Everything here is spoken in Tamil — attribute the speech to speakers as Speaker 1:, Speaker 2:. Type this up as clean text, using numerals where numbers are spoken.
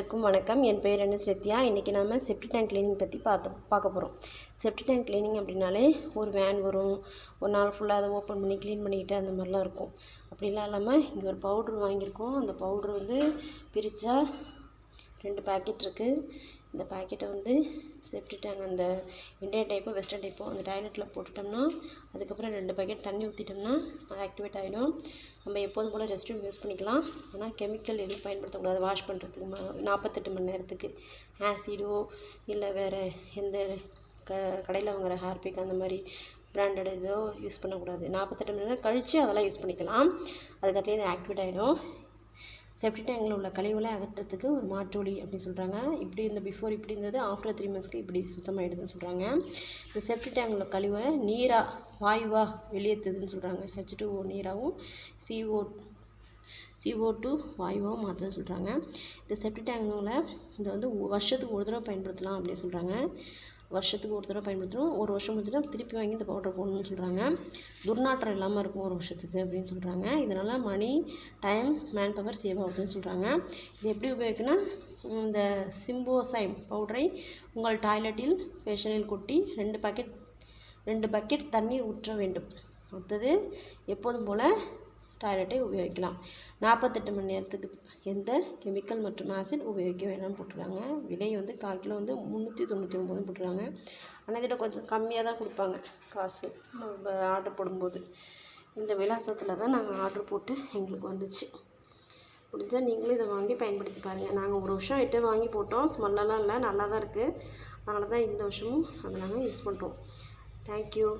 Speaker 1: அனைவருக்கும் வணக்கம். என் பெயர் ஸ்ரீத்யா. இன்றைக்கி நம்ம செப்டி டேங்க் கிளீனிங் பற்றி பார்க்க போகிறோம். செப்டி டேங்க் கிளீனிங் அப்படின்னாலே ஒரு வேன் வரும், ஒரு நாள் ஃபுல்லாக அதை ஓப்பன் பண்ணி க்ளீன் பண்ணிக்கிட்டு அந்த மாதிரிலாம் இருக்கும். அப்படிலாம் இல்லாமல் இங்கே ஒரு பவுட்ரு வாங்கியிருக்கோம். அந்த பவுட்ரு பிரித்தா 2 பேக்கெட் இருக்குது. இந்த பேக்கெட்டை செப்டி டேங்க் அந்த இண்டியன் டைப்போ வெஸ்டர்ன் டைப்போ அந்த டாய்லெட்டில் போட்டுட்டோம்னா அதுக்கப்புறம் 2 பேக்கெட் தண்ணி ஊற்றிட்டோம்னா அது ஆக்டிவேட் ஆகிடும். நம்ம எப்போதும் போல் ரெஸ்ட் ரூம் யூஸ் பண்ணிக்கலாம். ஆனால் கெமிக்கல் எதுவும் பயன்படுத்தக்கூடாது. வாஷ் பண்ணுறதுக்கு 48 மணி நேரத்துக்கு ஆசிடோ இல்லை வேறு எந்த கடையில் வாங்குகிற ஹார்பிக் அந்த மாதிரி பிராண்டட் இதோ யூஸ் பண்ணக்கூடாது. 48 மணி நேரம் கழித்து அதெல்லாம் யூஸ் பண்ணிக்கலாம். அதுக்கப்புறம் இது ஆக்டிவேட் ஆகிடும். செப்டி டேங்கில் உள்ள கழிவுகளை அகற்றத்துக்கு ஒரு மாற்று வழி அப்படின்னு சொல்கிறாங்க. இப்படி இந்த பிஃபோர் இப்படி இருந்தது, ஆஃப்டர் 3 மந்த்ஸ்க்கு இப்படி சுத்தமாகிடுதுன்னு சொல்கிறாங்க. இந்த செப்டி டேங்கில் கழிவை நீராக வாயுவாக வெளியேற்றுதுன்னு சொல்கிறாங்க. H2O நீராகவும் CO2 வாயுவாகவும் மாற்றுதுன்னு சொல்கிறாங்க. இந்த செப்டி டேங்கில் இதை வருஷத்துக்கு ஒரு தடவை பயன்படுத்தலாம் அப்படின்னு சொல்கிறாங்க. வருஷத்துக்கு ஒரு தடவை பயன்படுத்தணும். 1 வருஷம் முடிச்சுட்டு திருப்பி வாங்கி இந்த பவுடர் போடணும்னு சொல்கிறாங்க. துர்நாற்றம் இல்லாமல் இருக்கும் 1 வருஷத்துக்கு அப்படின்னு சொல்கிறாங்க. இதனால் மணி, டைம், மேன் பவர் சேவ் ஆகுதுன்னு சொல்கிறாங்க. இது எப்படி உபயோகிக்கணும்னா, இந்த சிம்போசைம் பவுடரை உங்கள் டாய்லெட்டில் பேஷனில் கொட்டி 2 பக்கெட் தண்ணீர் ஊற்ற வேண்டும். அடுத்தது எப்போதும் போல் டாய்லெட்டை உபயோகிக்கலாம். 48 மணி நேரத்துக்கு எந்த கெமிக்கல் மற்றும் ஆசிட் உபயோகிக்க வேணாம்னு போட்டுருக்காங்க. விலை 1/4 கிலோ 399 போட்டுருக்காங்க. ஆனால் இதில் கொஞ்சம் கம்மியாக தான் கொடுப்பாங்க காசு நம்ம ஆர்டர் போடும்போது. இந்த விலாசத்தில் தான் நாங்கள் ஆர்டர் போட்டு எங்களுக்கு வந்துச்சு. முடிஞ்சால் நீங்களும் இதை வாங்கி பயன்படுத்தி பாருங்கள். நாங்கள் 1 வருஷம் ஆகிட்டு வாங்கி போட்டோம். ஸ்மெல்லாம் இல்லை, நல்லா தான் இருக்குது. அதனால தான் இந்த வருஷமும் அதை நாங்கள் யூஸ் பண்ணுறோம். தேங்க்யூ.